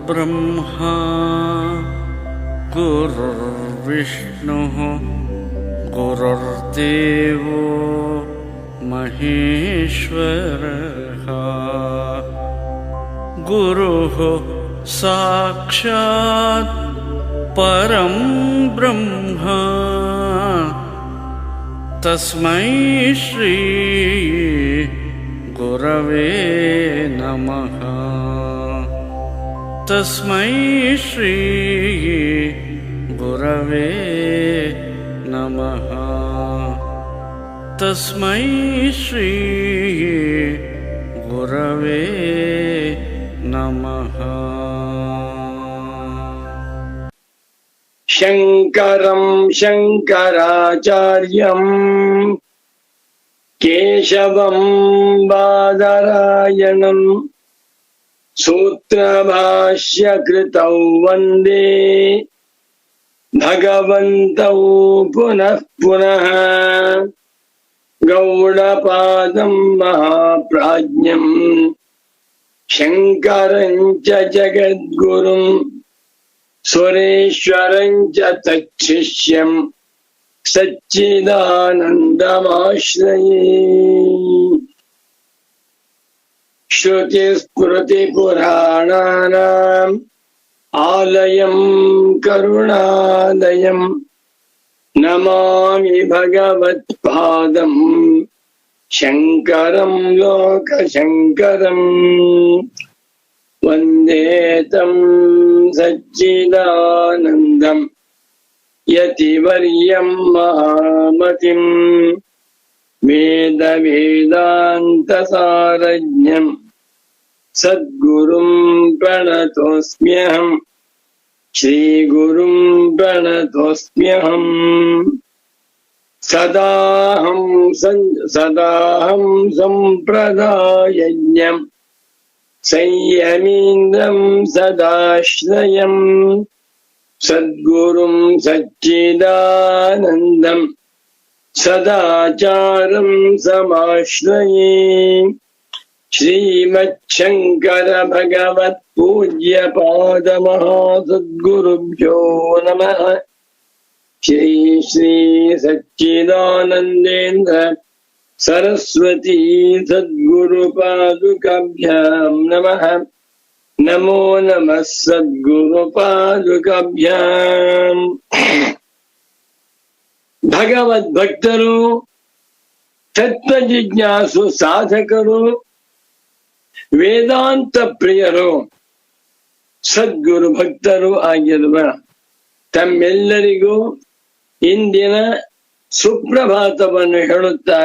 गुरुर्ब्रह्मा गुरुर्विष्णुः गुरुर्देवो महेश्वरः गुरुः साक्षात् परं ब्रह्म तस्मै श्री गुरवे नमः। तस्मै श्री गुरवे नमः। तस्मै श्री गुरवे नमः। शङ्करं शङ्कराचार्यं केशवं बादरायणं सूत्रभाष्यकृतौ वन्दे भगवन्तौ पुनः पुनः। गौडपादं महाप्राज्ञं शङ्करं च जगद्गुरुं सुरेश्वरं च तच्छिष्यं सच्चिदानन्दमाश्रये। श्रुतिस्मृतिपुराणानाम् आलयं करुणालयं नमामि भगवत्पादं शङ्करं लोकशङ्करम्। वन्दे तं सच्चिदानन्दं यतिवर्यं महामतिं वेदवेदान्तसारज्ञं सद्गुरुं प्रणतोऽस्म्यहं श्रीगुरुं प्रणतोऽस्म्यहम्। सदाहं सम्प्रदायज्ञं संयमीन्द्रं सदाश्रयं सद्गुरुं सच्चिदानन्दं सदाचारं समाश्रये। श्रीमच्छङ्कर भगवत् पूज्य पादमहासद्गुरुभ्यो नमः। श्री श्री सच्चिदानन्देन्द्र सरस्वती सद्गुरुपादुकाभ्यां नमः। नमो नमः सद्गुरुपादुकाभ्यां। ಭಗವದ್ಭಕ್ತರು, ತತ್ವ ಜಿಜ್ಞಾಸು ಸಾಧಕರು, ವೇದಾಂತ ಪ್ರಿಯರು, ಸದ್ಗುರು ಭಕ್ತರು ಆಗಿರುವ ತಮ್ಮೆಲ್ಲರಿಗೂ ಇಂದಿನ ಸುಪ್ರಭಾತವನ್ನು ಹೇಳುತ್ತಾ,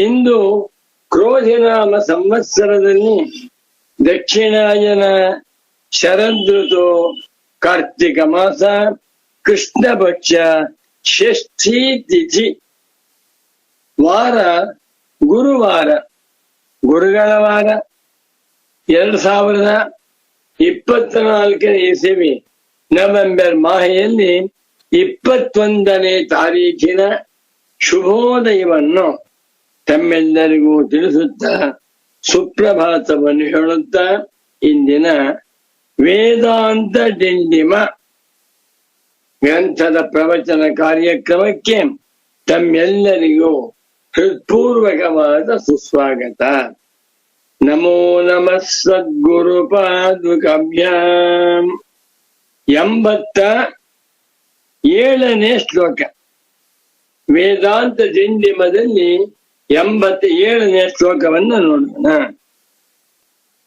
ಇಂದು ಕ್ರೋಧಿನಾಮ ಸಂವತ್ಸರದಲ್ಲಿ ದಕ್ಷಿಣಾಯನ ಶರದೃತು ಕಾರ್ತಿಕ ಮಾಸ ಕೃಷ್ಣ ಪಕ್ಷ ಷಷ್ಠಿ ತಿಥಿ ವಾರ ಗುರುವಾರ, ಗುರುಗಳ ವಾರ. 2024 ಇಸವಿ ನವೆಂಬರ್ ಮಾಹೆಯಲ್ಲಿ 21ನೇ ತಾರೀಖಿನ ಶುಭೋದಯವನ್ನು ತಮ್ಮೆಲ್ಲರಿಗೂ ತಿಳಿಸುತ್ತಾ ಸುಪ್ರಭಾತವನ್ನು ಹೇಳುತ್ತಾ ಇಂದಿನ ವೇದಾಂತ ಡಿಂಡಿಮ ಗ್ರಂಥದ ಪ್ರವಚನ ಕಾರ್ಯಕ್ರಮಕ್ಕೆ ತಮ್ಮೆಲ್ಲರಿಗೂ ಹೃತ್ಪೂರ್ವಕವಾದ ಸುಸ್ವಾಗತ. ನಮೋ ನಮಃ ಸದ್ಗುರು ಪಾದುಕಾಭ್ಯಾಂ. 87ನೇ ಶ್ಲೋಕ ವೇದಾಂತ ಡಿಂಡಿಮದಲ್ಲಿ 87ನೇ ಶ್ಲೋಕವನ್ನು ನೋಡೋಣ.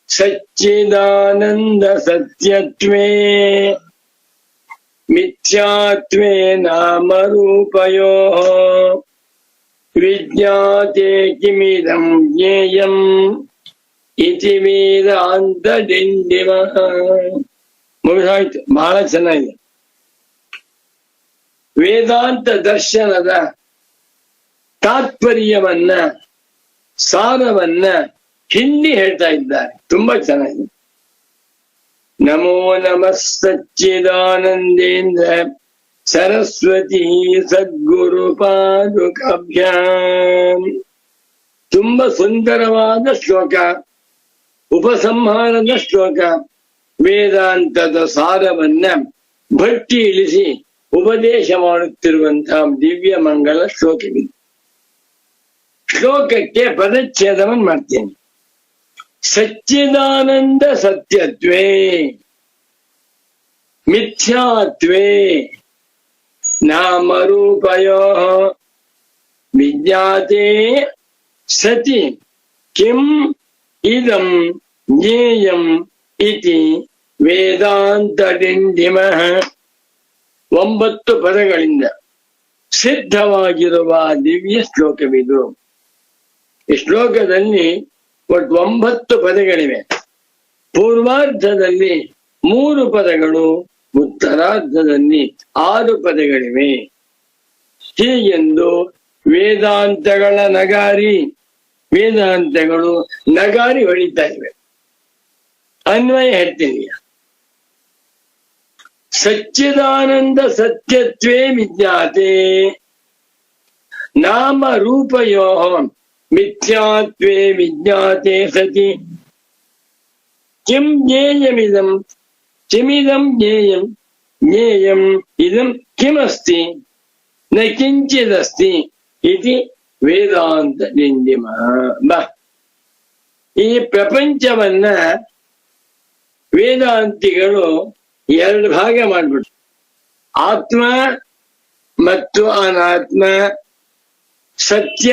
ಸಚ್ಚಿದಾನಂದ ಸತ್ಯತ್ವೇ ಮಿಥ್ಯಾತ್ವೇ ನಾಮರೂಪಯೋಃ ವಿಜ್ಞಾತೆ ಕಿಮಿದಂ ಜ್ಞೇಯಂ ಇತಿ ವೇದಾಂತ ಡಿಂಡಿಮಃ. ಮುಗಿಸಾಯ್ತು. ಬಹಳ ಚೆನ್ನಾಗಿದೆ. ವೇದಾಂತ ದರ್ಶನದ ತಾತ್ಪರ್ಯವನ್ನ, ಸಾರವನ್ನ ಹಿಂದಿ ಹೇಳ್ತಾ ಇದ್ದಾರೆ. ತುಂಬಾ ಚೆನ್ನಾಗಿದೆ. ನಮೋ ನಮಃ ಸಚ್ಚಿದಾನಂದೇಂದ್ರ ಸರಸ್ವತಿ ಸದ್ಗುರು ಪಾದುಕಾಭ್ಯಾಂ. ತುಂಬಾ ಸುಂದರವಾದ ಶ್ಲೋಕ, ಉಪಸಂಹಾರದ ಶ್ಲೋಕ. ವೇದಾಂತದ ಸಾರವನ್ನ ಭಟ್ಟಿ ಇಳಿಸಿ ಉಪದೇಶ ಮಾಡುತ್ತಿರುವಂತಹ ದಿವ್ಯ ಮಂಗಲ ಶ್ಲೋಕವಿದೆ. ಶ್ಲೋಕಕ್ಕೆ ಪದಚ್ಛೇದವನ್ನು ಮಾಡ್ತೇನೆ. ಸಚ್ಚಿದಾನಂದ ಸತ್ಯತ್ವೇ ಮಿಥ್ಯಾತ್ವೇ ನಾಮರೂಪಯೋ ವಿಜ್ಞಾತೆ ಸತಿ ಕಿಂ ಇದಂ ಜ್ಞೇಯಂ ಇತಿ ವೇದಾಂತ ಡಿಂಡಿಮಃ. 9 ಪದಗಳಿಂದ ಸಿದ್ಧವಾಗಿರುವ ದಿವ್ಯ ಶ್ಲೋಕವಿದು. ಈ ಶ್ಲೋಕದಲ್ಲಿ ಒಟ್ಟು 9 ಪದಗಳಿವೆ. ಪೂರ್ವಾರ್ಧದಲ್ಲಿ 3 ಪದಗಳು, ಉತ್ತರಾರ್ಧದಲ್ಲಿ 6 ಪದಗಳಿವೆ. ಹೀಗೆಂದು ವೇದಾಂತಗಳ ನಗಾರಿ, ವೇದಾಂತಗಳು ನಗಾರಿ ಹೊಡಿತಾ ಇವೆ. ಅನ್ವಯ ಹೇಳ್ತೀನಿ. ಸಚ್ಚಿದಾನಂದ ಸತ್ಯತ್ವೇ ವಿಜ್ಞಾತೆ ನಾಮ ರೂಪಯೋ ಮಿಥ್ಯಾತ್ವೇ ವಿಜ್ಞಾತೆ ಸತಿ ಕಿಂ ಜ್ಞೇಯಮಿದಂ ಕಿಮಿದಂ ಜ್ಞೇಯಂ ಜ್ಞೇಯಂ ಇದಂ ಕಿಮಸ್ತಿ ನ ಕಿಂಚಿದಸ್ತಿ ಇತಿ ವೇದಾಂತ ಡಿಂಡಿಮ. ಈ ಪ್ರಪಂಚವನ್ನ ವೇದಾಂತಿಗಳು 2 ಭಾಗ ಮಾಡ್ಬಿಟ್ರು. ಆತ್ಮ ಮತ್ತು ಅನಾತ್ಮ, ಸತ್ಯ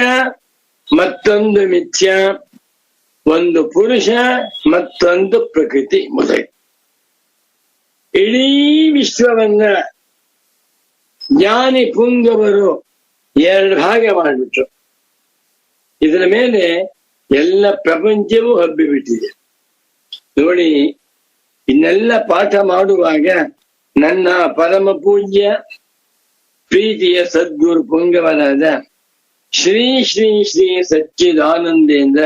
ಮತ್ತೊಂದು ಮಿಥ್ಯ, ಒಂದು ಪುರುಷ ಮತ್ತೊಂದು ಪ್ರಕೃತಿ ಮೊದಲು. ಇಡೀ ವಿಶ್ವವನ್ನ ಜ್ಞಾನಿ ಪುಂಗವರು 2 ಭಾಗ ಮಾಡಿಬಿಟ್ರು. ಇದರ ಮೇಲೆ ಎಲ್ಲ ಪ್ರಪಂಚವೂ ಹಬ್ಬಿಬಿಟ್ಟಿದೆ. ನೋಡಿ, ಇನ್ನೆಲ್ಲ ಪಾಠ ಮಾಡುವಾಗ ನನ್ನ ಪರಮ ಪೂಜ್ಯ ಪ್ರೀತಿಯ ಸದ್ಗುರು ಪುಂಗವರಾದ ಶ್ರೀ ಶ್ರೀ ಶ್ರೀ ಸಚ್ಚಿದಾನಂದೇಂದ್ರ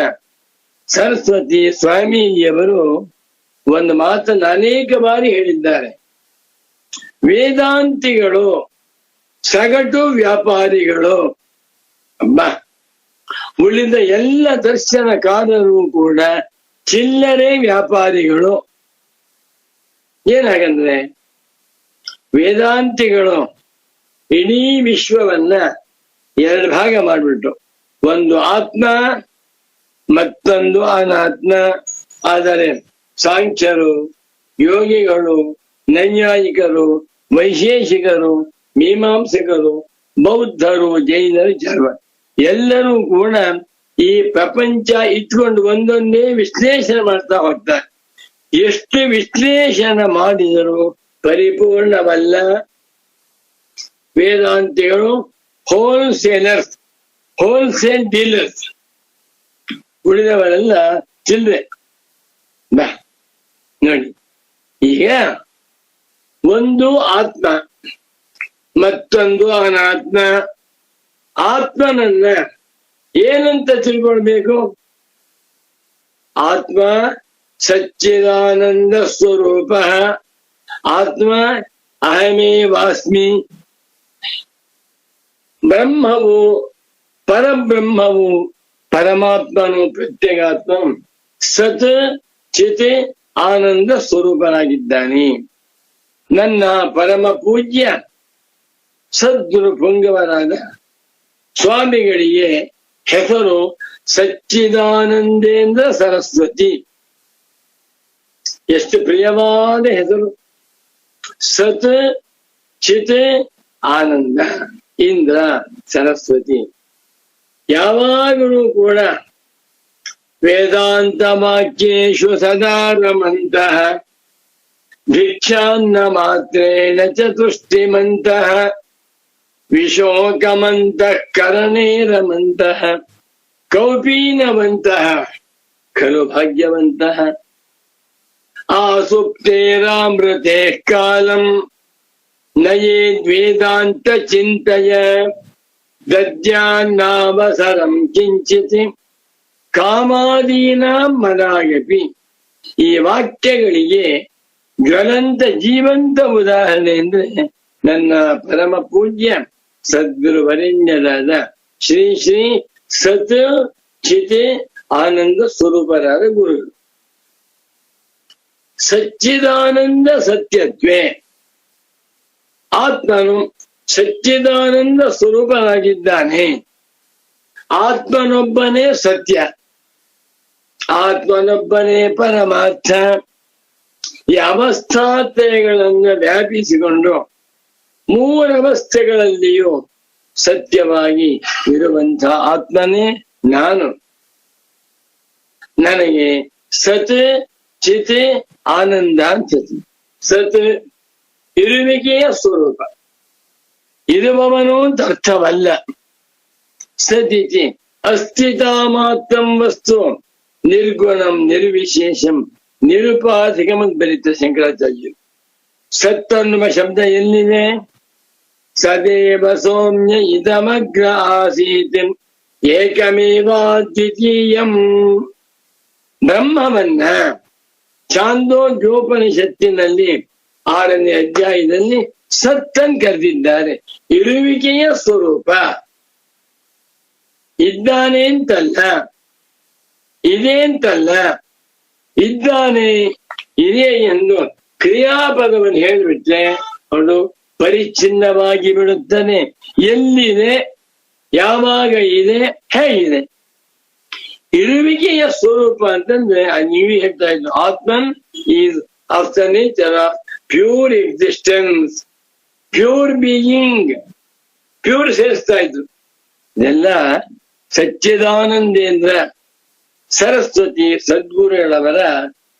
ಸರಸ್ವತಿ ಸ್ವಾಮೀಜಿಯವರು ಒಂದು ಮಾತನ್ನು ಅನೇಕ ಬಾರಿ ಹೇಳಿದ್ದಾರೆ. ವೇದಾಂತಿಗಳು ಸಗಟು ವ್ಯಾಪಾರಿಗಳು, ಉಳಿದ ಎಲ್ಲ ದರ್ಶನಕಾರರು ಕೂಡ ಚಿಲ್ಲರೆ ವ್ಯಾಪಾರಿಗಳು. ಏನಾಗಂದ್ರೆ ವೇದಾಂತಿಗಳು ಇಡೀ ವಿಶ್ವವನ್ನ 2 ಭಾಗ ಮಾಡಿಬಿಟ್ಟು, ಒಂದು ಆತ್ಮ ಮತ್ತೊಂದು ಅನಾತ್ಮ. ಆದರೆ ಸಾಂಖ್ಯರು, ಯೋಗಿಗಳು, ನೈಯಾಯಿಕರು, ವೈಶೇಷಿಕರು, ಮೀಮಾಂಸಕರು, ಬೌದ್ಧರು, ಜೈನರು, ಜರ್ವ ಎಲ್ಲರೂ ಕೂಡ ಈ ಪ್ರಪಂಚ ಇಟ್ಕೊಂಡು ಒಂದೊಂದೇ ವಿಶ್ಲೇಷಣೆ ಮಾಡ್ತಾ ಹೋಗ್ತಾರೆ. ಎಷ್ಟು ವಿಶ್ಲೇಷಣೆ ಮಾಡಿದರೂ ಪರಿಪೂರ್ಣವಲ್ಲ. ವೇದಾಂತಿಗಳು ಹೋಲ್ಸೇಲರ್ಸ್, ಹೋಲ್ಸೇಲ್ ಡೀಲರ್ಸ್, ಉಳಿದವರೆಲ್ಲ ಚಿಲ್ಲರೆ. ನೋಡಿ, ಈಗ ಒಂದು ಆತ್ಮ ಮತ್ತೊಂದು ಅನಾತ್ಮ. ಆತ್ಮನನ್ನ ಏನಂತ ತಿಳ್ಕೊಳ್ಬೇಕು? ಆತ್ಮ ಸಚ್ಚಿದಾನಂದ ಸ್ವರೂಪ, ಆತ್ಮ ಅಹಮೇವಾಸ್ಮಿ. ಬ್ರಹ್ಮವು, ಪರಬ್ರಹ್ಮವು, ಪರಮಾತ್ಮನು ಪ್ರತ್ಯೇಗಾತ್ಮ ಸತ್ ಚಿತ್ ಆನಂದ ಸ್ವರೂಪನಾಗಿದ್ದಾನೆ. ನನ್ನ ಪರಮ ಪೂಜ್ಯ ಸದ್ಗುರು ಪುಂಗವರಾದ ಸ್ವಾಮಿಗಳಿಗೆ ಹೆಸರು ಸಚ್ಚಿದಾನಂದೇಂದ್ರ ಸರಸ್ವತಿ. ಎಷ್ಟು ಪ್ರಿಯವಾದ ಹೆಸರು! ಸತ್ ಚಿತ್ ಆನಂದ, ಇಂದ್ರ, ಸರಸ್ವತಿ. ಯಾವಾಗಲೂ ಕೂಡ ವೇದಾಂತ ವಾಕ್ಯೇಶು ಸದಾ ರಮಂತಃ ಭಿಕ್ಷಾನ್ನ ಮಾತ್ರೇಣ ಚತುಷ್ಟಿಮಂತಃ ವಿಶೋಕಮಂತಃ ಕರಣೇ ರಮಂತಃ ಕೌಪೀನವಂತಃ ಖಲು ಭಾಗ್ಯವಂತಃ ಆಸುಪ್ತೇರಾಮೃತೆ ಕಾಲಂ ನಯೇದ್ವೇದಾಂತ ಚಿಂತಯ ದದ್ಯಾನ್ನವಸರಂ ಕಿಂಚಿತ್ ಕಾಮಾದೀನಾಂ ಮನಾಯಪಿ. ಈ ವಾಕ್ಯಗಳಿಗೆ ಜ್ವಲಂತ ಜೀವಂತ ಉದಾಹರಣೆ ಅಂದ್ರೆ ನನ್ನ ಪರಮ ಪೂಜ್ಯ ಸದ್ಗುರು ವರೆಣ್ಯರಾದ ಶ್ರೀ ಶ್ರೀ ಸತ್ ಚಿತ್ ಆನಂದ ಸ್ವರೂಪರಾದ ಗುರುಗಳು. ಸಚ್ಚಿದಾನಂದ ಸತ್ಯತ್ವೇ. ಆತ್ಮನು ಸಚ್ಚಿದಾನಂದ ಸ್ವರೂಪನಾಗಿದ್ದಾನೆ. ಆತ್ಮನೊಬ್ಬನೇ ಸತ್ಯ, ಆತ್ಮನೊಬ್ಬನೇ ಪರಮಾರ್ಥ. ಈ ಅವಸ್ಥಾತ್ರಯಗಳನ್ನು ವ್ಯಾಪಿಸಿಕೊಂಡು ಮೂರವಸ್ಥೆಗಳಲ್ಲಿಯೂ ಸತ್ಯವಾಗಿ ಇರುವಂತಹ ಆತ್ಮನೇ ನಾನು. ನನಗೆ ಸತ್ ಚಿತ್ ಆನಂದ ಅನ್ಸುತ್ತೆ. ಸತ್ ಇರುವಿಕೆಯ ಸ್ವರೂಪ, ಇರುವವನು ಅಂತ ಅರ್ಥವಲ್ಲ. ಸತಿಥಿ ಅಸ್ಥಿತಾ ಮಾತ್ರಂ ವಸ್ತು ನಿರ್ಗುಣಂ ನಿರ್ವಿಶೇಷಂ ನಿರುಪಾಧಿಕಂ ಅಂತ ಬರೀತಾರೆ ಶಂಕರಾಚಾರ್ಯರು. ಸತ್ ಅನ್ನುವ ಶಬ್ದ ಎಲ್ಲಿದೆ? ಸದೇವ ಸೌಮ್ಯ ಇದಮಗ್ರ ಆಸೀತ್ ಏಕಮೇವಾದ್ವಿತೀಯಂ. ಬ್ರಹ್ಮವನ್ನ ಚಾಂದೋಗ್ಯೋಪನಿಷತ್ತಿನಲ್ಲಿ 6ನೇ ಅಧ್ಯಾಯದಲ್ಲಿ ಸತ್ತನ್ ಕರೆದಿದ್ದಾರೆ. ಇರುವಿಕೆಯ ಸ್ವರೂಪ. ಇದ್ದಾನೆ ಅಂತಲ್ಲ, ಇದೆ ಅಂತಲ್ಲ, ಇದ್ದಾನೆ ಇದೆ ಎಂದು ಕ್ರಿಯಾಪದವನ್ನು ಹೇಳಿಬಿಟ್ರೆ ಅವಳು ಪರಿಚ್ಛಿನ್ನವಾಗಿ ಬಿಡುತ್ತಾನೆ. ಎಲ್ಲಿದೆ, ಯಾವಾಗ ಇದೆ, ಹೇಗಿದೆ. ಇರುವಿಕೆಯ ಸ್ವರೂಪ ಅಂತಂದ್ರೆ ನೀವು ಹೇಳ್ತಾ ಇದ್ರು, Atman is of the nature of pure existence, pure being, pure ಸೇರಿಸ್ತಾ ಇದ್ರು. ಇದೆಲ್ಲ ಸಚ್ಚಿದಾನಂದೇಂದ್ರ ಸರಸ್ವತಿ ಸದ್ಗುರುಗಳವರ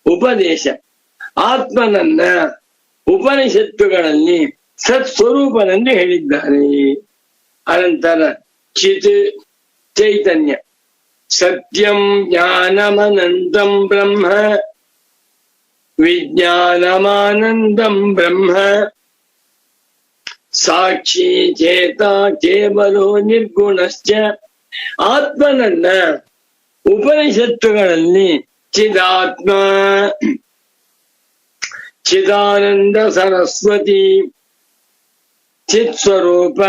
ಉಪದೇಶ. ಆತ್ಮನನ್ನ ಉಪನಿಷತ್ತುಗಳಲ್ಲಿ ಸತ್ಸ್ವರೂಪನೆಂದು ಹೇಳಿದ್ದಾರೆ. ಅನಂತರ ಚಿತ್ ಚೈತನ್ಯ, ಸತ್ಯಂ ಜ್ಞಾನಮನಂತಂ ಬ್ರಹ್ಮ ವಿಜ್ಞಾನಮಾನಂದಂ ಬ್ರಹ್ಮ ಸಾಕ್ಷಿ ಚೇತ ಕೇವಲೋ ನಿರ್ಗುಣಶ್ಚ. ಆತ್ಮನನ್ನ ಉಪನಿಷತ್ತುಗಳಲ್ಲಿ ಚಿದಾತ್ಮ, ಚಿದಾನಂದ ಸರಸ್ವತಿ, ಚಿತ್ ಸ್ವರೂಪ.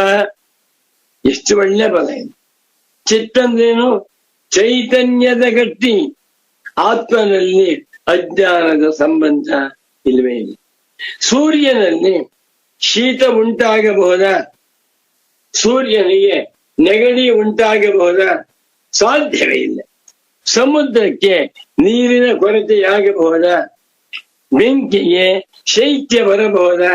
ಎಷ್ಟು ಒಳ್ಳೆ ಪದ ಇದು. ಚಿತ್ ಅಂದ್ರೇನು? ಚೈತನ್ಯದ ಗಟ್ಟಿ. ಆತ್ಮನಲ್ಲಿ ಅಜ್ಞಾನದ ಸಂಬಂಧ ಇಲ್ಲವೇ ಇಲ್ಲ. ಸೂರ್ಯನಲ್ಲಿ ಶೀತ ಉಂಟಾಗಬಹುದಾ? ಸೂರ್ಯನಿಗೆ ನೆಗಡಿ ಉಂಟಾಗಬಹುದಾ? ಸಾಧ್ಯವೇ ಇಲ್ಲ. ಸಮುದ್ರಕ್ಕೆ ನೀರಿನ ಕೊರತೆಯಾಗಬಹುದಾ? ಬೆಂಕಿಗೆ ಶೈತ್ಯ ಬರಬಹುದಾ?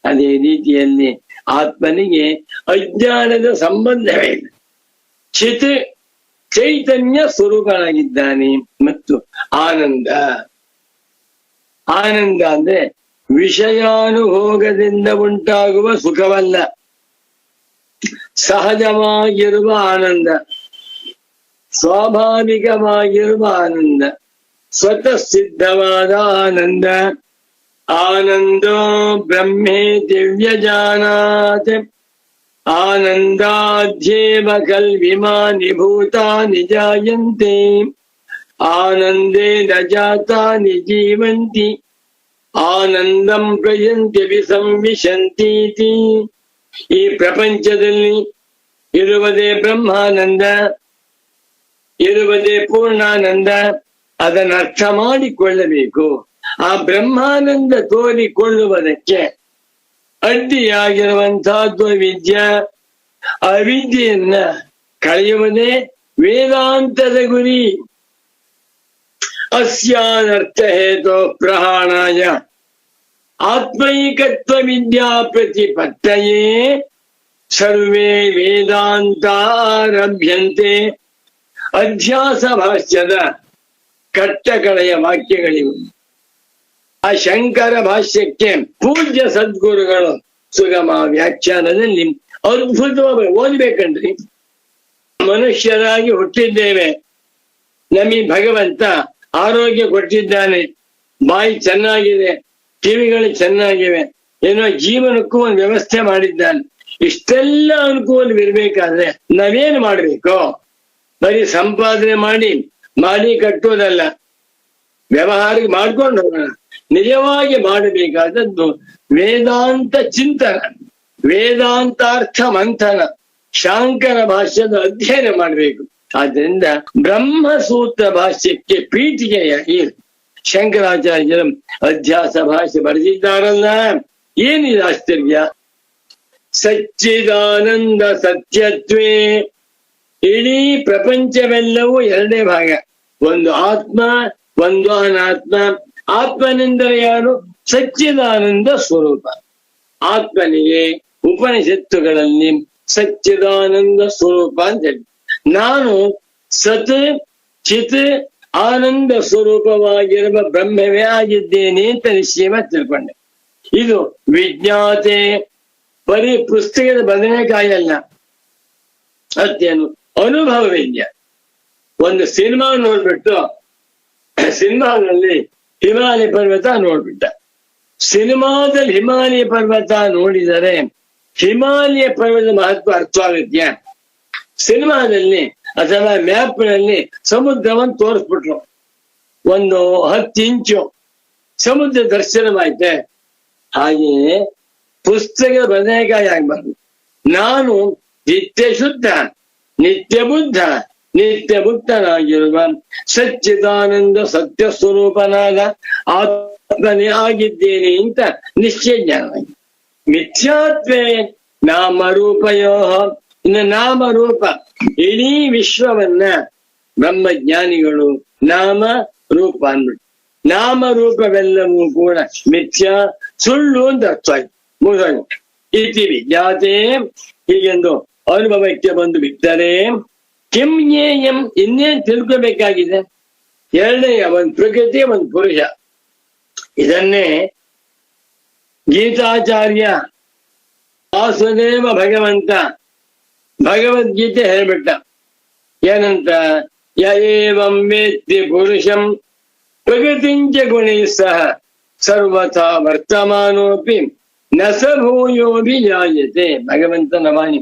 ಅದೇ ರೀತಿಯಲ್ಲಿ ಆತ್ಮನಿಗೆ ಅಜ್ಞಾನದ ಸಂಬಂಧವೇ ಇಲ್ಲ. ಚಿತ್ ಚೈತನ್ಯ ಸ್ವರೂಪನಾಗಿದ್ದಾನೆ. ಮತ್ತು ಆನಂದ, ಆನಂದ ಅಂದ್ರೆ ವಿಷಯಾನುಭೋಗದಿಂದ ಉಂಟಾಗುವ ಸುಖವಲ್ಲ, ಸಹಜವಾಗಿರುವ ಆನಂದ, ಸ್ವಾಭಾವಿಕವಾಗಿರುವ ಆನಂದ, ಸ್ವತಃ ಸಿದ್ಧವಾದ ಆನಂದ. ಆನಂದೋ ಬ್ರಹ್ಮೇ ದಿವ್ಯಜಾನಾತ್ ಆನಂದಾಧ್ಯೇವ ಕಲ್ವಿಮಾನಿ ಭೂತಾನಿ ಜಾಯಂತೆ ಆನಂದೇನ ಜಾತಾನಿ ಜೀವಂತಿ ಆನಂದಂ ಪ್ರಯಂತಿ ವಿಸಂವಿಶಂತೀತಿ. ಈ ಪ್ರಪಂಚದಲ್ಲಿ ಇರುವುದೇ ಬ್ರಹ್ಮಾನಂದ, ಇರುವುದೇ ಪೂರ್ಣಾನಂದ. ಅದನ್ನು ಅರ್ಥ ಮಾಡಿಕೊಳ್ಳಬೇಕು. ಆ ಬ್ರಹ್ಮಾನಂದ ತೋರಿಕೊಳ್ಳುವುದಕ್ಕೆ ಅಡ್ಡಿಯಾಗಿರುವಂತಹದ್ದು ಅವಿದ್ಯ. ಅವಿದ್ಯೆಯನ್ನ ಕಳೆಯುವುದೇ ವೇದಾಂತದ ಗುರಿ. ಅಸ್ಯಾನರ್ಥ ಹೇತೋ ಪ್ರಹಾಣಾಯ ಆತ್ಮೈಕತ್ವ ವಿದ್ಯಾ ಪ್ರತಿಪತ್ತಯೇ ಸರ್ವೇ ವೇದಾಂತಾರಭ್ಯಂತೆ. ಅಧ್ಯಾಸ ಭಾಷ್ಯದ ಕಟ್ಟಕಳೆಯ ವಾಕ್ಯಗಳಿವು. ಆ ಶಂಕರ ಭಾಷ್ಯಕ್ಕೆ ಪೂಜ್ಯ ಸದ್ಗುರುಗಳು ಸುಗಮ ವ್ಯಾಖ್ಯಾನದಲ್ಲಿ ಅದ್ಭುತವಾಗಿ ಓದ್ಬೇಕಂದ್ರಿ. ಮನುಷ್ಯರಾಗಿ ಹುಟ್ಟಿದ್ದೇವೆ, ನಮಗೆ ಭಗವಂತ ಆರೋಗ್ಯ ಕೊಟ್ಟಿದ್ದಾನೆ, ಬಾಯಿ ಚೆನ್ನಾಗಿದೆ, ಕಿವಿಗಳು ಚೆನ್ನಾಗಿವೆ, ಏನೋ ಜೀವನಕ್ಕೂ ಒಂದು ವ್ಯವಸ್ಥೆ ಮಾಡಿದ್ದಾನೆ. ಇಷ್ಟೆಲ್ಲ ಅನುಕೂಲವಿರ್ಬೇಕಾದ್ರೆ ನಾವೇನು ಮಾಡ್ಬೇಕು? ಬರೀ ಸಂಪಾದನೆ ಮಾಡಿ ಕಟ್ಟೋದಲ್ಲ, ವ್ಯವಹಾರ ಮಾಡ್ಕೊಂಡು ಹೋಗೋಣ. ನಿಜವಾಗಿ ಮಾಡಬೇಕಾದದ್ದು ವೇದಾಂತ ಚಿಂತನ, ವೇದಾಂತಾರ್ಥ ಮಂಥನ, ಶಾಂಕರ ಭಾಷ್ಯದ ಅಧ್ಯಯನ ಮಾಡಬೇಕು. ಆದ್ರಿಂದ ಬ್ರಹ್ಮಸೂತ್ರ ಭಾಷ್ಯಕ್ಕೆ ಪೀಠಿಕೆಯಾಗಿ ಶಂಕರಾಚಾರ್ಯರು ಅಧ್ಯಾಸ ಭಾಷೆ ಬರೆದಿದ್ದಾರಲ್ಲ, ಏನಿದೆ ಆಶ್ಚರ್ಯ. ಸಚ್ಚಿದಾನಂದ ಸತ್ಯತ್ವೇ, ಇಡೀ ಪ್ರಪಂಚವೆಲ್ಲವೂ ಎರಡೇ ಭಾಗ, ಒಂದು ಆತ್ಮ ಒಂದು ಅನಾತ್ಮ. ಆತ್ಮನೆಂದರೆ ಯಾರು? ಸಚ್ಚಿದಾನಂದ ಸ್ವರೂಪ. ಆತ್ಮನಿಗೆ ಉಪನಿಷತ್ತುಗಳಲ್ಲಿ ಸಚ್ಚಿದಾನಂದ ಸ್ವರೂಪ ಅಂತ ಹೇಳಿ, ನಾನು ಸತ್ ಚಿತ್ ಆನಂದ ಸ್ವರೂಪವಾಗಿರುವ ಬ್ರಹ್ಮವೇ ಆಗಿದ್ದೇನೆ ಅಂತ ನಿಶ್ಚಯ ತಿಳ್ಕೊಂಡೆ. ಇದು ವಿಜ್ಞಾತೆ, ಬರೀ ಪುಸ್ತಕದ ಬದನೆಕಾಯಿ ಅಲ್ಲ, ಅತ್ತೇನು ಅನುಭವ ವಿದ್ಯ. ಒಂದು ಸಿನಿಮಾ ನೋಡ್ಬಿಟ್ಟು ಸಿನಿಮಾದಲ್ಲಿ ಹಿಮಾಲಯ ಪರ್ವತ ನೋಡ್ಬಿಟ್ಟ, ಸಿನಿಮಾದಲ್ಲಿ ಹಿಮಾಲಯ ಪರ್ವತ ನೋಡಿದರೆ ಹಿಮಾಲಯ ಪರ್ವತದ ಮಹತ್ವ ಅರ್ಥವಾಗುತ್ತೆ. ಸಿನಿಮಾದಲ್ಲಿ ಅಥವಾ ಮ್ಯಾಪ್ ನಲ್ಲಿ ಸಮುದ್ರವನ್ನು ತೋರಿಸ್ಬಿಟ್ರು, ಒಂದು 10 ಇಂಚು ಸಮುದ್ರ ದರ್ಶನವಾಯ್ತೆ. ಹಾಗೆಯೇ ಪುಸ್ತಕದ ಬದನೆಕಾಯಿ ಆಗ್ಬಾರ್ದು. ನಾನು ನಿತ್ಯ ಶುದ್ಧ, ನಿತ್ಯ ಬುದ್ಧ, ನಿತ್ಯ ಮುಕ್ತನಾಗಿರುವ ಸಚ್ಚಿದಾನಂದ ಸತ್ಯ ಸ್ವರೂಪನಾದ ಆತ್ಮನೇ ಆಗಿದ್ದೇನೆ ಅಂತ ನಿಶ್ಚಯ ಜ್ಞಾನವಾಗಿ. ಮಿಥ್ಯಾತ್ವೇ ನಾಮರೂಪಯೋ, ಇನ್ನು ನಾಮರೂಪ, ಇಡೀ ವಿಶ್ವವನ್ನ ಬ್ರಹ್ಮಜ್ಞಾನಿಗಳು ನಾಮ ರೂಪ ಅಂದ್ಬಿಟ್ಟು, ನಾಮರೂಪವೆಲ್ಲವೂ ಕೂಡ ಮಿಥ್ಯಾ, ಸುಳ್ಳು ಅಂತ ಅರ್ಥ ಆಯ್ತು. ಮುಗಿದೋಯ್ತು. ಇತಿ ವಿಜ್ಞಾತೆ, ಹೀಗೆಂದು ಅನುಭವಕ್ಕೆ ಬಂದು ಬಿಟ್ಟರೆ ಕಿಂ ಜ್ಞೇಯಂ, ಇನ್ನೇನ್ ತಿಳ್ಕೋಬೇಕಾಗಿದೆ? ಎರಡನೆಯ ಒಂದು ಪ್ರಕೃತಿ, ಒಂದು ಪುರುಷ. ಇದನ್ನೇ ಗೀತಾಚಾರ್ಯ ವಾಸುದೇವ ಭಗವಂತ ಭಗವದ್ಗೀತೆ ಹೇಳ್ಬಿಟ್ಟ. ಏನಂತ? ಯ ಏವಂ ವೇತ್ತಿ ಪುರುಷಂ ಪ್ರಕೃತಿಂಚ ಗುಣೈ ಸಹ ಸರ್ವಥಾ ವರ್ತಮಾನೋಪಿ ನ ಸ ಭೂಯೋಭಿಜಾಯತೆ. ಭಗವಂತನ ವಾಣಿ.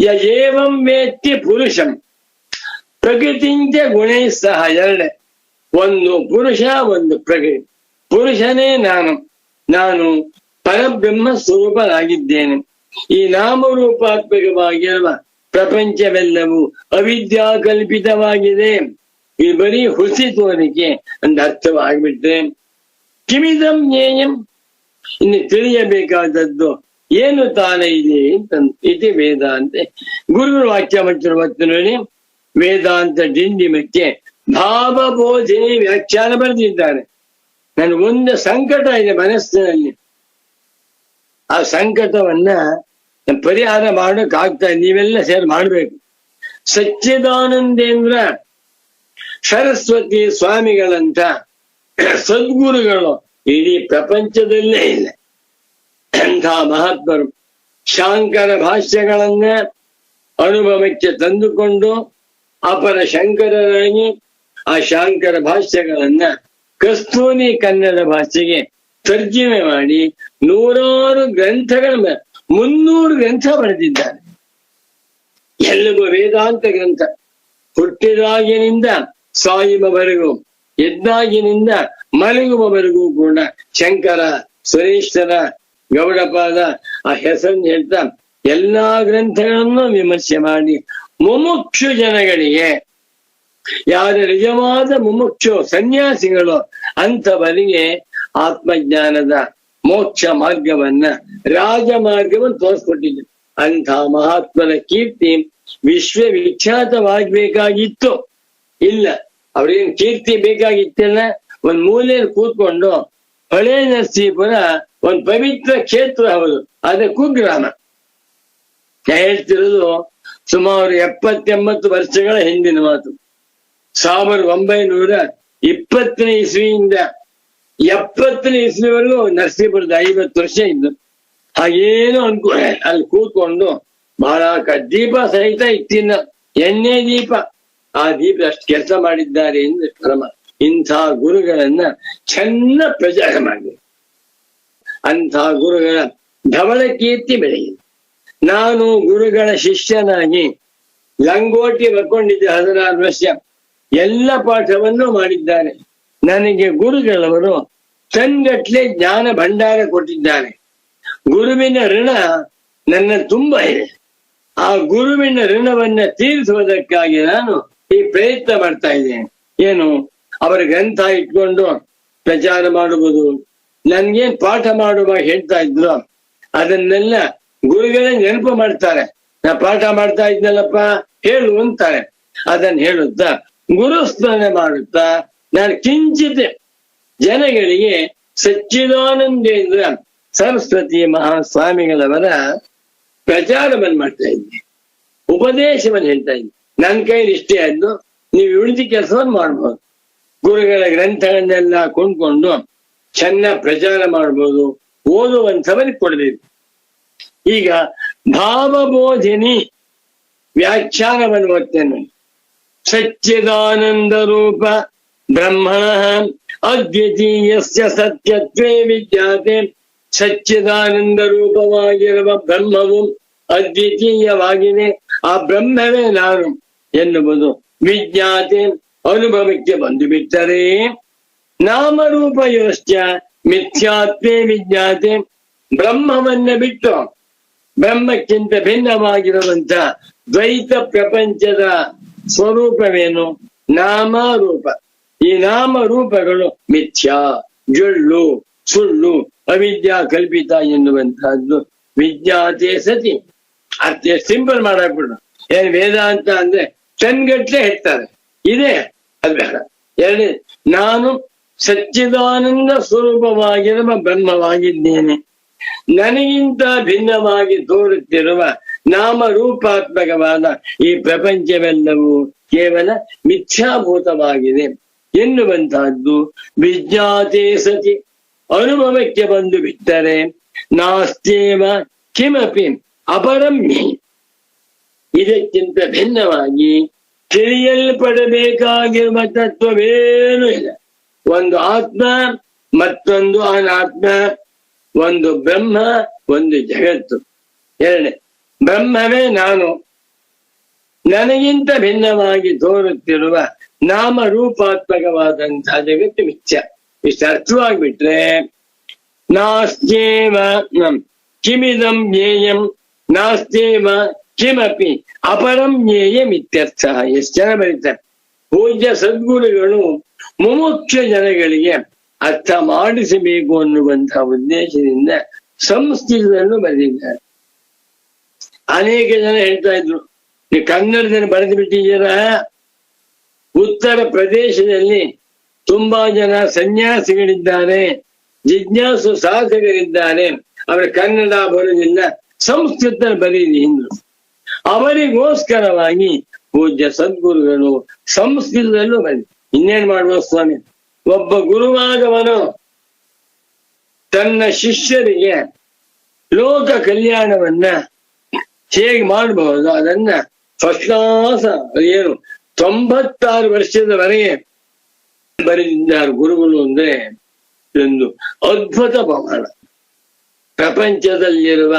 ಯ ಏವಂ ವೇತ್ತಿ ಪುರುಷಂ ಪ್ರಕೃತಿಂಚ ಗುಣೈ ಸಹ, ಎರಡೇ, ಒಂದು ಪುರುಷ ಒಂದು ಪ್ರಕೃತಿ. ಪುರುಷನೇ ನಾನು ಪರಬ್ರಹ್ಮ ಸ್ವರೂಪನಾಗಿದ್ದೇನೆ. ಈ ನಾಮರೂಪಾತ್ಮಕವಾಗಿರುವ ಪ್ರಪಂಚವೆಲ್ಲವೂ ಅವಿದ್ಯಾ ಕಲ್ಪಿತವಾಗಿದೆ. ಈ ಬರೀ ಹುಸಿ ತೋರಿಕೆ ಅಂತ ಅರ್ಥವಾಗಿಬಿಟ್ರೆ ಕಿಮಿದಂ ಜ್ಞೇಯಂ, ಇನ್ನು ತಿಳಿಯಬೇಕಾದದ್ದು ಏನು ತಾನೇ ಇದೆ ಅಂತ. ಇತಿ ವೇದಾಂತ, ಗುರುಗಳು ವಾಕ್ಯ ಮಚ್ಚರು ನೋಡಿ, ವೇದಾಂತ ಡಿಂಡಿಮಕ್ಕೆ ಭಾವಬೋಧಿನಿ ವ್ಯಾಖ್ಯಾನ ಬರೆದಿದ್ದಾರೆ. ನನಗೊಂದು ಸಂಕಟ ಇದೆ ಮನಸ್ಸಿನಲ್ಲಿ, ಆ ಸಂಕಟವನ್ನ ಪರಿಹಾರ ಮಾಡೋಕ್ ಆಗ್ತಾ ಇದೆ. ನೀವೆಲ್ಲ ಸೇರಿ ಮಾಡ್ಬೇಕು. ಸಚ್ಚಿದಾನಂದೇಂದ್ರ ಸರಸ್ವತಿ ಸ್ವಾಮಿಗಳಂತ ಸದ್ಗುರುಗಳು ಇಡೀ ಪ್ರಪಂಚದಲ್ಲೇ ಇಲ್ಲ. ಅಂಥ ಮಹಾತ್ಮರು ಶಾಂಕರ ಭಾಷ್ಯಗಳನ್ನ ಅನುಭವಕ್ಕೆ ತಂದುಕೊಂಡು ಅಪರ ಶಂಕರರಾಗಿ ಆ ಶಾಂಕರ ಭಾಷ್ಯಗಳನ್ನ ಕಸ್ತೂರಿ ಕನ್ನಡ ಭಾಷೆಗೆ ತರ್ಜಮೆ ಮಾಡಿ 100 ಗ್ರಂಥಗಳ 300 ಗ್ರಂಥ ಬರೆದಿದ್ದಾರೆ. ಎಲ್ಲವೂ ವೇದಾಂತ ಗ್ರಂಥ. ಹುಟ್ಟಿದಾಗಿನಿಂದ ಸಾಯುವವರೆಗೂ, ಎದ್ದಾಗಿನಿಂದ ಮಲಗುವವರೆಗೂ ಕೂಡ ಶಂಕರ, ಸುರೇಶ್ವರ, ಗೌಡಪಾದ ಆ ಹೆಸರನ್ನು ಹೇಳ್ತಾ ಎಲ್ಲಾ ಗ್ರಂಥಗಳನ್ನು ವಿಮರ್ಶೆ ಮಾಡಿ ಮುಮುಕ್ಷು ಜನಗಳಿಗೆ, ಯಾರ ನಿಜವಾದ ಮುಮುಕ್ಷು ಸನ್ಯಾಸಿಗಳು ಅಂಥವರಿಗೆ ಆತ್ಮಜ್ಞಾನದ ಮೋಕ್ಷ ಮಾರ್ಗವನ್ನ, ರಾಜಮಾರ್ಗವನ್ನು ತೋರಿಸ್ಕೊಟ್ಟಿದ್ರು. ಅಂಥ ಮಹಾತ್ಮನ ಕೀರ್ತಿ ವಿಶ್ವವಿಖ್ಯಾತವಾಗಬೇಕಾಗಿತ್ತು. ಇಲ್ಲ, ಅವ್ರೇನ್ ಕೀರ್ತಿ ಬೇಕಾಗಿತ್ತಲ್ಲ, ಒಂದ್ ಮೂಲೆಯಲ್ಲಿ ಕೂತ್ಕೊಂಡು ಹಳೇ ನರಸೀಪುರ ಒಂದ್ ಪವಿತ್ರ ಕ್ಷೇತ್ರ, ಹೌದು, ಅದೇ ಕುಗ್ರಾಮ. ಹೇಳ್ತಿರೋದು ಸುಮಾರು 70-80 ವರ್ಷಗಳ ಹಿಂದಿನ ಮಾತು. 1920ನೇ ಇಸ್ವಿಯಿಂದ 70ನೇ ಇಸ್ವಿವರೆಗೂ ನರಸೀಪುರದ 50 ವರ್ಷ ಇದ್ದು. ಹಾಗೇನು ಅನ್ಕೋ ಅಲ್ಲಿ ಕೂತ್ಕೊಂಡು ಬಹಳ ದೀಪ ಸಹಿತ ಇತ್ತಿನ ಎಣ್ಣೆ ದೀಪ, ಆ ದೀಪ ಅಷ್ಟು ಕೆಲಸ ಮಾಡಿದ್ದಾರೆ ಎಂದು ಕ್ರಮ. ಇಂಥ ಗುರುಗಳನ್ನ ಚೆನ್ನ ಪ್ರಚಾರ ಮಾಡಿ ಅಂಥ ಗುರುಗಳ ಧವಳ ಕೀರ್ತಿ ಬೆಳೆಯಿದೆ. ನಾನು ಗುರುಗಳ ಶಿಷ್ಯನಾಗಿ ಲಂಗೋಟಿ ಬರ್ಕೊಂಡಿದ್ದೆ 16 ವರ್ಷ. ಎಲ್ಲ ಪಾಠವನ್ನು ಮಾಡಿದ್ದಾರೆ. ನನಗೆ ಗುರುಗಳವರು ಟನ್ಗಟ್ಲೆ ಜ್ಞಾನ ಭಂಡಾರ ಕೊಟ್ಟಿದ್ದಾರೆ. ಗುರುವಿನ ಋಣ ನನ್ನ ತುಂಬ ಇದೆ. ಆ ಗುರುವಿನ ಋಣವನ್ನ ತೀರಿಸುವುದಕ್ಕಾಗಿ ನಾನು ಈ ಪ್ರಯತ್ನ ಮಾಡ್ತಾ ಇದ್ದೇನೆ. ಏನು, ಅವರ ಗ್ರಂಥ ಇಟ್ಕೊಂಡು ಪ್ರಚಾರ ಮಾಡುವುದು, ನನ್ಗೇನ್ ಪಾಠ ಮಾಡುವಾಗ ಹೇಳ್ತಾ ಇದ್ರು ಅದನ್ನೆಲ್ಲ ಗುರುಗಳೇ ನೆನಪು ಮಾಡ್ತಾರೆ. ನಾ ಪಾಠ ಮಾಡ್ತಾ ಇದ್ನಲ್ಲಪ್ಪ ಹೇಳು ಅಂತಾರೆ. ಅದನ್ನ ಹೇಳುತ್ತಾ ಗುರುಸ್ಮರಣೆ ಮಾಡುತ್ತಾ ನಾನು ಕಿಂಚಿತ್ ಜನಗಳಿಗೆ ಸಚ್ಚಿದಾನಂದೇಂದ್ರ ಸರಸ್ವತಿ ಮಹಾಸ್ವಾಮಿಗಳವರ ಪ್ರಚಾರವನ್ನು ಮಾಡ್ತಾ ಇದ್ದೆ, ಉಪದೇಶವನ್ನು ಹೇಳ್ತಾ ಇದ್ದೆ. ನನ್ನ ಕೈಲಿ ಇಷ್ಟೇ ಆದ್ದು, ನೀವು ಉಳಿದ ಕೆಲಸವನ್ನು ಮಾಡ್ಬೋದು. ಗುರುಗಳ ಗ್ರಂಥಗಳನ್ನೆಲ್ಲ ಕೊಂಡ್ಕೊಂಡು ಚೆನ್ನಾಗಿ ಪ್ರಚಾರ ಮಾಡ್ಬೋದು, ಓದುವಂಥವರಿಗೆ ಕೊಡಬೇಕು. ಈಗ ಭಾವಬೋಧಿನಿ ವ್ಯಾಖ್ಯಾನವನ್ನು ಓದ್ತೇನೆ. ಸಚ್ಚಿದಾನಂದ ರೂಪ ಬ್ರಹ್ಮಣ ಅದ್ವಿತೀಯಸ್ಯ ಸತ್ಯತ್ವೇ ವಿದ್ಯಾತೆ. ಸಚ್ಚಿದಾನಂದ ರೂಪವಾಗಿರುವ ಬ್ರಹ್ಮವು ಅದ್ವಿತೀಯವಾಗಿದೆ, ಆ ಬ್ರಹ್ಮವೇ ನಾನು ಎನ್ನುವುದು ವಿಜ್ಞಾತೆ ಅನುಭವಕ್ಕೆ ಬಂದು ಬಿಟ್ಟರೆ ನಾಮರೂಪಯೋಶ್ಚ ಮಿಥ್ಯಾತ್ವೇ ವಿಜ್ಞಾತೆ. ಬ್ರಹ್ಮವನ್ನ ಬಿಟ್ಟು ಬ್ರಹ್ಮಕ್ಕಿಂತ ಭಿನ್ನವಾಗಿರುವಂತ ದ್ವೈತ ಪ್ರಪಂಚದ ಸ್ವರೂಪವೇನು? ನಾಮರೂಪ. ಈ ನಾಮರೂಪಗಳು ಮಿಥ್ಯಾ, ಜೊಳ್ಳು, ಸುಳ್ಳು, ಅವಿದ್ಯಾ ಕಲ್ಪಿತ ಎನ್ನುವಂತಹದ್ದು ವಿಜ್ಞಾತೆ ಸತಿ. ಅಷ್ಟೇ ಸಿಂಪಲ್ ಮಾಡಾಕ್ಬಿಡು. ಏನ್ ವೇದಾಂತ ಅಂದ್ರೆ ಟನ್ಗಟ್ಲೆ ಹೇಳ್ತಾರೆ, ಇದೇ ಅದು ಬೇಡ. ಎರಡನೇ, ನಾನು ಸಚ್ಚಿದಾನಂದ ಸ್ವರೂಪವಾಗಿರುವ ಬ್ರಹ್ಮವಾಗಿದ್ದೇನೆ, ನನಗಿಂತ ಭಿನ್ನವಾಗಿ ತೋರುತ್ತಿರುವ ನಾಮರೂಪಾತ್ಮಕವಾದ ಈ ಪ್ರಪಂಚವೆಲ್ಲವೂ ಕೇವಲ ಮಿಥ್ಯಾಭೂತವಾಗಿದೆ ಎನ್ನುವಂತಹದ್ದು ವಿಜ್ಞಾತೆ ಸತಿ ಅನುಭವಕ್ಕೆ ಬಂದು ಬಿಟ್ಟರೆ ನಾಸ್ತೇವ ಕಿಮಪಿ ಅಪರಮ್ಯ. ಇದಕ್ಕಿಂತ ಭಿನ್ನವಾಗಿ ತಿಳಿಯಲ್ಪಡಬೇಕಾಗಿರುವ ತತ್ವವೇನೂ ಇಲ್ಲ. ಒಂದು ಆತ್ಮ, ಮತ್ತೊಂದು ಅನಾತ್ಮ, ಒಂದು ಬ್ರಹ್ಮ, ಒಂದು ಜಗತ್ತು. ಎರಡನೇ, ಬ್ರಹ್ಮವೇ ನಾನು, ನನಗಿಂತ ಭಿನ್ನವಾಗಿ ತೋರುತ್ತಿರುವ ನಾಮರೂಪಾತ್ಮಕವಾದಂತಹ ಜಗತ್ತು ಮಿಥ್ಯ. ಇಷ್ಟು ಅರ್ಥವಾಗ್ಬಿಟ್ರೆ ನಾಸ್ತೇವ ಕಿಮಿದಂ ಜ್ಞೇಯಂ ನಾಸ್ತೇವ ಕಿಮಪಿ ಅಪರಂ ಜ್ಞೇಯಂ ಇತ್ಯರ್ಥ. ಎಷ್ಟು ಜನ ಬರೀತಾರೆ. ಪೂಜ್ಯ ಸದ್ಗುರುಗಳು ಮುಮುಕ್ಷ ಜನಗಳಿಗೆ ಅರ್ಥ ಮಾಡಿಸಬೇಕು ಅನ್ನುವಂತಹ ಉದ್ದೇಶದಿಂದ ಸಂಸ್ಕೃತದಲ್ಲೂ ಬರೆದಿದ್ದಾರೆ. ಅನೇಕ ಜನ ಹೇಳ್ತಾ ಇದ್ರು, ನೀವು ಕನ್ನಡದಲ್ಲಿ ಬರೆದು ಬಿಟ್ಟಿದ್ದೀರಾ. ಉತ್ತರ ಪ್ರದೇಶದಲ್ಲಿ ತುಂಬಾ ಜನ ಸನ್ಯಾಸಿಗಳಿದ್ದಾರೆ, ಜಿಜ್ಞಾಸು ಸಾಧಕರಿದ್ದಾರೆ, ಅವರ ಕನ್ನಡ ಬರುವುದಿಲ್ಲ, ಸಂಸ್ಕೃತ ಬರೀರಿ ಹಿಂದ್ರು. ಅವರಿಗೋಸ್ಕರವಾಗಿ ಪೂಜ್ಯ ಸದ್ಗುರುಗಳು ಸಂಸ್ಕೃತದಲ್ಲೂ ಬರೀ. ಇನ್ನೇನ್ ಮಾಡ್ಬೋದು ಸ್ವಾಮಿ? ಒಬ್ಬ ಗುರುವಾದವನು ತನ್ನ ಶಿಷ್ಯರಿಗೆ ಲೋಕ ಕಲ್ಯಾಣವನ್ನ ಹೇಗೆ ಮಾಡಬಹುದು ಅದನ್ನ ಫಸ್ಟ್ ಕ್ಲಾಸ್, ಏನು 96 ವರ್ಷದವರೆಗೆ ಬರೆದಿದ್ದಾರೆ ಗುರುಗಳು. ಅಂದ್ರೆ ಒಂದು ಅದ್ಭುತ ಪವಾಡ. ಪ್ರಪಂಚದಲ್ಲಿರುವ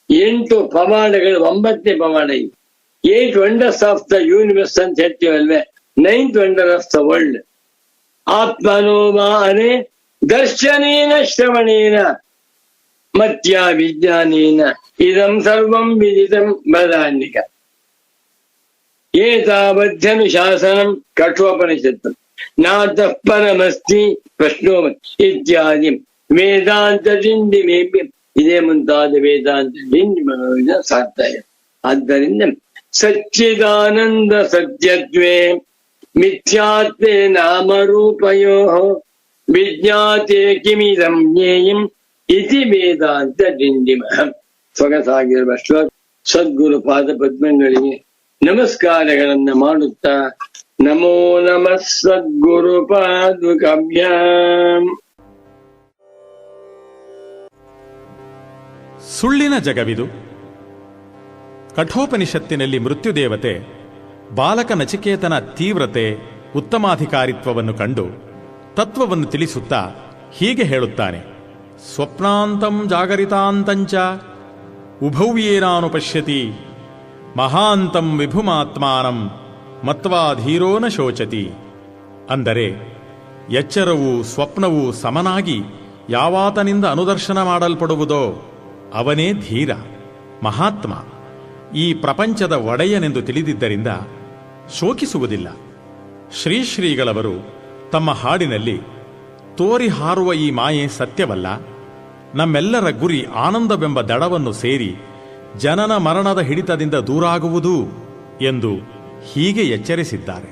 8 ಪವಾಡಗಳು 9ನೇ ಪವಾಡ ಇದೆ. 8 ವಂಡರ್ಸ್ ಆಫ್ ದ ಯೂನಿವರ್ಸ್ ಅಂತ ಹೇಳ್ತೀವಲ್ವೇ, 9th wonder of the world. ಆತ್ಮನೋ ಮಾನೆ ದರ್ಶನೇನ ಶ್ರವಣೇನ ಮತ್ಯ ವಿಜ್ಞಾನೇನ ಇದಂ ಸರ್ವಂ ವಿದಿತಂ ಬದಾನ್ನಿಕ. ಏತಾವಧ್ಯನುಶಾಸನಂ ಕಠೋಪನಿಷತ್ತು ನಾತಃ ಪರಮಸ್ತಿ ಪ್ರಶ್ನೋಮ ಇತ್ಯಾದಿ ವೇದಾಂತ ದಿಂಡಿಮೇಪಿ ಇದೇ ಮುಂತಾದ ವೇದಾಂತ ದಿಂಡಿ ಮನೋವಿದ ಸಾಧ್ಯ. ಆದ್ದರಿಂದ ಸಚ್ಚಿದಾನಂದ ಸತ್ಯತ್ವೇ ಮಿಥ್ಯಾತ್ವೇ ನಾಮರೂಪಯೋ ವಿಜ್ಞಾತೆ ಕಿಮಿದಂ ಜ್ಞೇಯಂ ಇತಿ ವೇದಾಂತ ದಿಂಡಿಮಃ. ಸೊಗಸಾಗಿರುವ ಶ್ಲೋಕ. ಸದ್ಗುರು ಪಾದ ಪದ್ಮಗಳಿಗೆ ನಮಸ್ಕಾರಗಳನ್ನ ಮಾಡುತ್ತಾ ನಮೋ ನಮಃ ಸದ್ಗುರು ಪಾದುಕಾಭ್ಯಾಂ. ಸುಳ್ಳಿನ ಜಗವಿದು. ಕಠೋಪನಿಷತ್ತಿನಲ್ಲಿ ಮೃತ್ಯುದೇವತೆ ಬಾಲಕ ನಚಿಕೇತನ ತೀವ್ರತೆ ಉತ್ತಮಾಧಿಕಾರಿತ್ವವನ್ನು ಕಂಡು ತತ್ವವನ್ನು ತಿಳಿಸುತ್ತಾ ಹೀಗೆ ಹೇಳುತ್ತಾನೆ: ಸ್ವಪ್ನಾಂತಂ ಜಾಗರಿತಾಂತಂಚ ಉಭವ್ಯೇನಾನು ಪಶ್ಯತಿ ಮಹಾಂತಂ ವಿಭುಮಾತ್ಮಾನಂ ಮತ್ವಾ ಧೀರೋ ನ ಶೋಚತಿ. ಅಂದರೆ ಎಚ್ಚರವೂ ಸ್ವಪ್ನವೂ ಸಮನಾಗಿ ಯಾವಾತನಿಂದ ಅನುದರ್ಶನ ಮಾಡಲ್ಪಡುವುದೋ ಅವನೇ ಧೀರ, ಮಹಾತ್ಮ. ಈ ಪ್ರಪಂಚದ ಒಡೆಯನೆಂದು ತಿಳಿದಿದ್ದರಿಂದ ಶೋಕಿಸುವುದಿಲ್ಲ. ಶ್ರೀಶ್ರೀಗಳವರು ತಮ್ಮ ಹಾಡಿನಲ್ಲಿ ತೋರಿ ಹಾರುವ ಈ ಮಾಯೆ ಸತ್ಯವಲ್ಲ. ನಮ್ಮೆಲ್ಲರ ಗುರಿ ಆನಂದವೆಂಬ ದಡವನ್ನು ಸೇರಿ ಜನನ ಮರಣದ ಹಿಡಿತದಿಂದ ದೂರಾಗುವುದು ಎಂದು ಹೀಗೆ ಎಚ್ಚರಿಸಿದ್ದಾರೆ.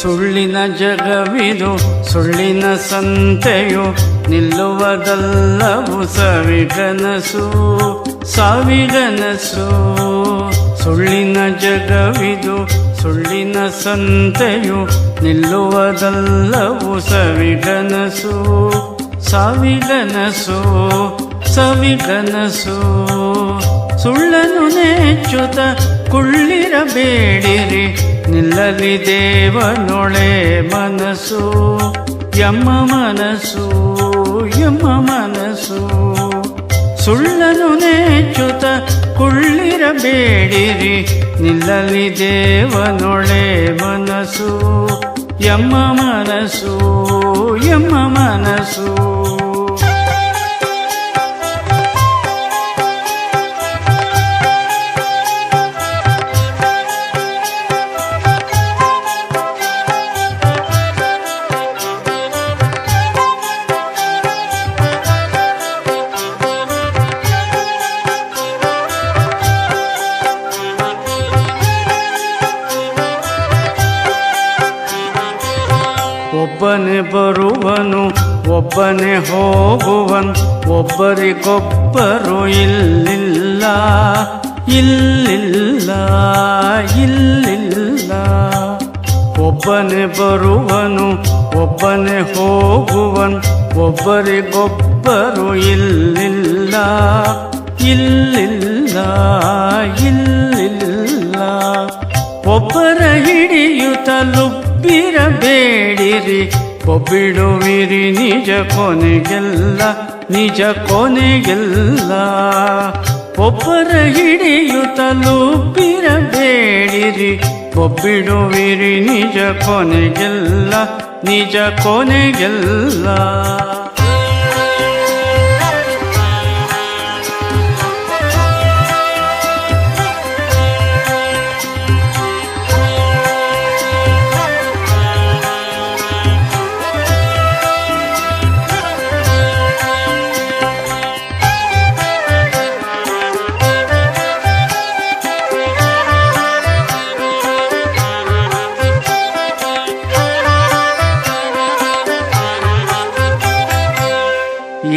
ಸುಳ್ಳಿನ ಜಗವಿದು, ಸುಳ್ಳಿನ ಸಂತೆಯು, ನಿಲ್ಲುವುದಲ್ಲವು ಸಾವಿಗನಸು ಸಾವಿಗನಸು. ಸುಳ್ಳಿನ ಜಗವಿದು, ಸುಳ್ಳಿನ ಸಂತೆಯು, ನಿಲ್ಲುವುದಲ್ಲವು ಸಾವಿಗನಸು ಸಾವಿಗನಸು ಸಾವಿಗನಸು. ಸುಳ್ಳನು ನೆಚ್ಚುತ ಕುಳ್ಳಿರಬೇಡಿರಿ, ನಿಲ್ಲಲಿ ದೇವನೊಳೆ ಮನಸ್ಸು ಎಮ್ಮ ಮನಸ್ಸು ಎಮ್ಮ ಮನಸ್ಸು. ಸುಳ್ಳನು ನೆಚ್ಚುತ ಕುಳ್ಳಿರಬೇಡಿರಿ, ನಿಲ್ಲಲಿ ದೇವನೊಳೆ ಮನಸ್ಸು ಎಮ್ಮ ಮನಸ್ಸು ಎಮ್ಮ ಮನಸ್ಸು. ಒಬ್ಬನೇ ಬರುವನು, ಒಬ್ಬನೇ ಹೋಗುವನು, ಒಬ್ಬರಿಗೊಬ್ಬರು ಇಲ್ಲಿಲ್ಲ ಇಲ್ಲಿಲ್ಲ ಇಲ್ಲಿಲ್ಲ. ಒಬ್ಬನೇ ಬರುವನು, ಒಬ್ಬನೇ ಹೋಗುವನು, ಒಬ್ಬರಿಗೊಬ್ಬರು ಇಲ್ಲಿಲ್ಲ ಇಲ್ಲಿಲ್ಲ ಇಲ್ಲಿಲ್ಲ. ಒಬ್ಬರ ಹಿಡಿಯುತ್ತಲೂ ಬಿರಬೇಡಿರಿ, ಒಬ್ಬಿಡುವಿರಿ ನಿಜ ಕೊನೆಗೆಲ್ಲ ನಿಜ ಕೊನೆಗೆಲ್ಲ. ಒಬ್ಬರ ಹಿಡಿಯುತ್ತಲೂ ಬಿರಬೇಡಿರಿ, ಒಬ್ಬಿಡುವಿರಿ ನಿಜ ಕೊನೆಗೆಲ್ಲ ನಿಜ ಕೊನೆಗೆಲ್ಲ.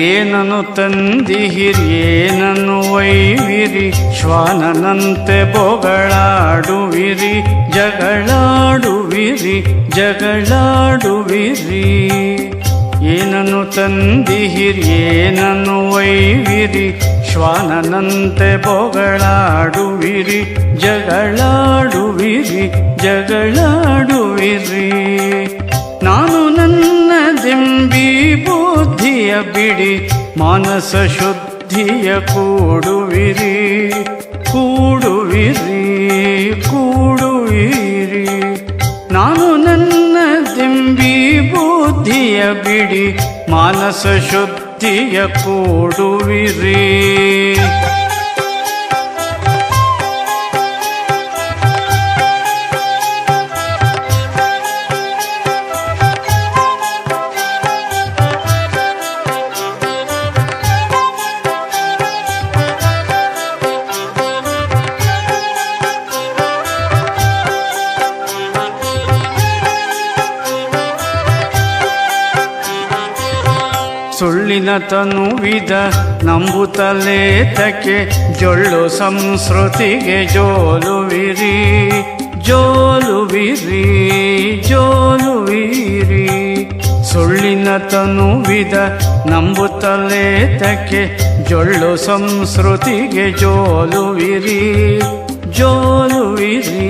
ಏನನ್ನು ತಂದಿಹಿರಿ ಏನನ್ನು ಒಯ್ವಿರಿ, ಶ್ವಾನನಂತೆ ಬೊಗಳಾಡುವಿರಿ ಜಗಳಾಡುವಿರಿ ಜಗಳಾಡುವಿರಿ. ಏನನ್ನು ತಂದಿಹಿರಿ ಏನನ್ನು ಒಯ್ವಿರಿ, ಶ್ವಾನನಂತೆ ಬೊಗಳಾಡುವಿರಿ ಜಗಳಾಡುವಿರಿ ಜಗಳಾಡುವಿರಿ. ನಾನು ನನ್ನ ದಿಂಬಿ ಬುದ್ಧಿಯ ಬಿಡಿ, ಮಾನಸ ಶುದ್ಧಿಯ ಕೂಡುವಿರಿ ಕೂಡುವಿರಿ ಕೂಡುವಿರಿ. ನಾನು ನನ್ನ ದಿಂಬಿ ಬುದ್ಧಿಯ ಬಿಡಿ, ಮಾನಸ ಶುದ್ಧಿಯ ಕೂಡುವಿರಿ. ಸುಳ್ಳಿನ ತನುವಿದ ನಂಬುತ್ತಲೇತಕ್ಕೆ, ಜೊಳ್ಳು ಸಂಸ್ಕೃತಿಗೆ ಜೋಲುವಿರಿ ಜೋಲುವಿರಿ ಜೋಲುವಿರಿ. ಸುಳ್ಳಿನ ತನುವಿದ ನಂಬುತ್ತಲೇತಕ್ಕೆ, ಜೊಳ್ಳು ಸಂಸ್ಕೃತಿಗೆ ಜೋಲುವಿರಿ ಜೋಲುವಿರಿ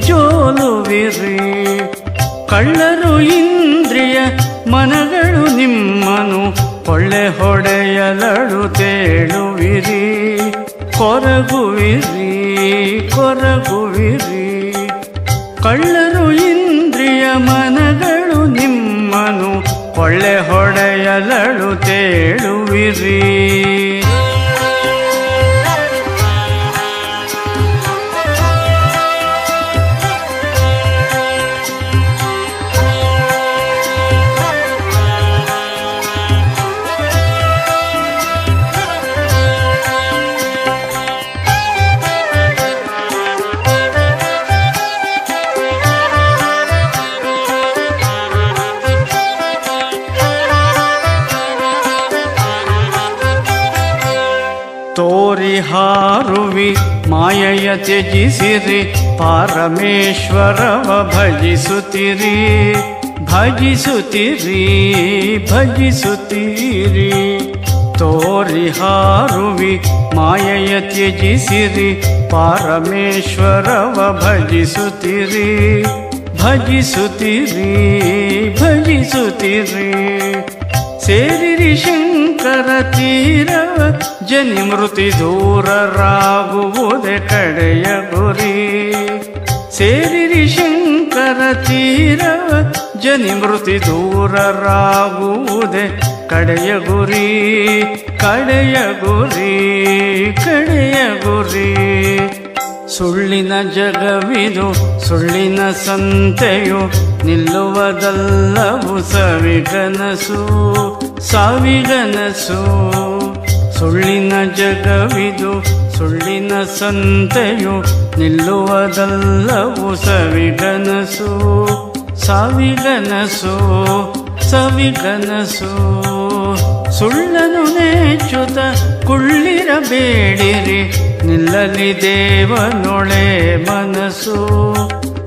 ಜೋಲುವಿರಿ. ಸೋಲುವಿರಿ. ಕಳ್ಳರು ಇಂದ್ರಿಯ ಮನಗಳು ನಿಮ್ಮನು ಕೊಳ್ಳೆ ಹೊಡೆಯಲಡು ತೇಳುವಿರಿ. ಕೊರಗುವಿರಿ ಕೊರಗುವಿರಿ. ಕಳ್ಳರು ಇಂದ್ರಿಯ ಮನಗಳು ನಿಮ್ಮನು ಕೊಳ್ಳೆ ಹೊಡೆಯಲಡು ತೇಳುವಿರಿ. ತೋರಿ ಹಾರುವಿ ಮಾಯೆಯ ತ್ಯಜಿಸಿರಿ, ಪರಮೇಶ್ವರವ ಭಜಿಸುತ್ತಿರಿ ಭಜಿಸುತ್ತಿರಿ ಭಜಿಸುತ್ತೀರಿ. ತೋರಿ ಹಾರುವಿ ಮಾಯೆಯ ತ್ಯಜಿಸಿರಿ, ಪರಮೇಶ್ವರವ ಭಜಿಸುತ್ತಿರಿ ಭಜಿಸುತ್ತೀರಿ ಭಜಿಸುತ್ತೀರಿ. ಸೇರಿರಿ ಶಂಕರ ತೀರವ ಜನಿ ಮೃತಿ ದೂರರಾಗುವುದೇ ಕಡೆಯ ಗುರಿ. ಸೇರಿರಿ ಶಂಕರ ತೀರವ ಜನಿ ಮೃತಿ ದೂರರಾಗುವುದೇ ಕಡೆಯ ಗುರಿ. ಕಡೆಯ ಗುರಿ ಕಡೆಯ ಗುರಿ. ಸುಳ್ಳಿನ ಜಗವಿದು ಸುಳ್ಳಿನ ಸಂತೆಯು ನಿಲ್ಲುವುದಲ್ಲವು ಸವಿಗನಸು ಸಾವಿಗನಸು. ಸುಳ್ಳಿನ ಜಗವಿದು ಸುಳ್ಳಿನ ಸಂತೆಯು ನಿಲ್ಲುವುದಲ್ಲವು ಸವಿಗನಸು ಸಾವಿಗನಸು ಸವಿಗನಸು. ಸುಳ್ಳನು ನೆಚ್ಚುತ ಕುಳ್ಳಿರಬೇಡಿರಿ, ನಿಲ್ಲಲಿ ದೇವನೊಳೆ ಮನಸ್ಸು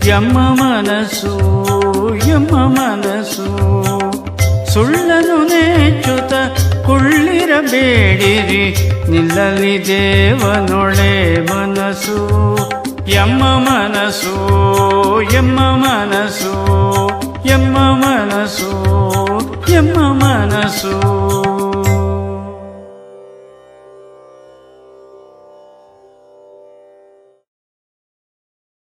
ಎಮ್ಮ ಮನಸ್ಸು ಎಮ್ಮ ಮನಸ್ಸು. ಸುಳ್ಳನು ನೆಚ್ಚುತ ಕುಳ್ಳಿರಬೇಡಿರಿ, ನಿಲ್ಲಲಿ ದೇವನೊಳೆ ಮನಸ್ಸು ಎಮ್ಮ ಮನಸ್ಸು ಎಮ್ಮ ಮನಸ್ಸು ಎಮ್ಮ ಮನಸ್ಸು ಎಮ್ಮ ಮನಸ್ಸು.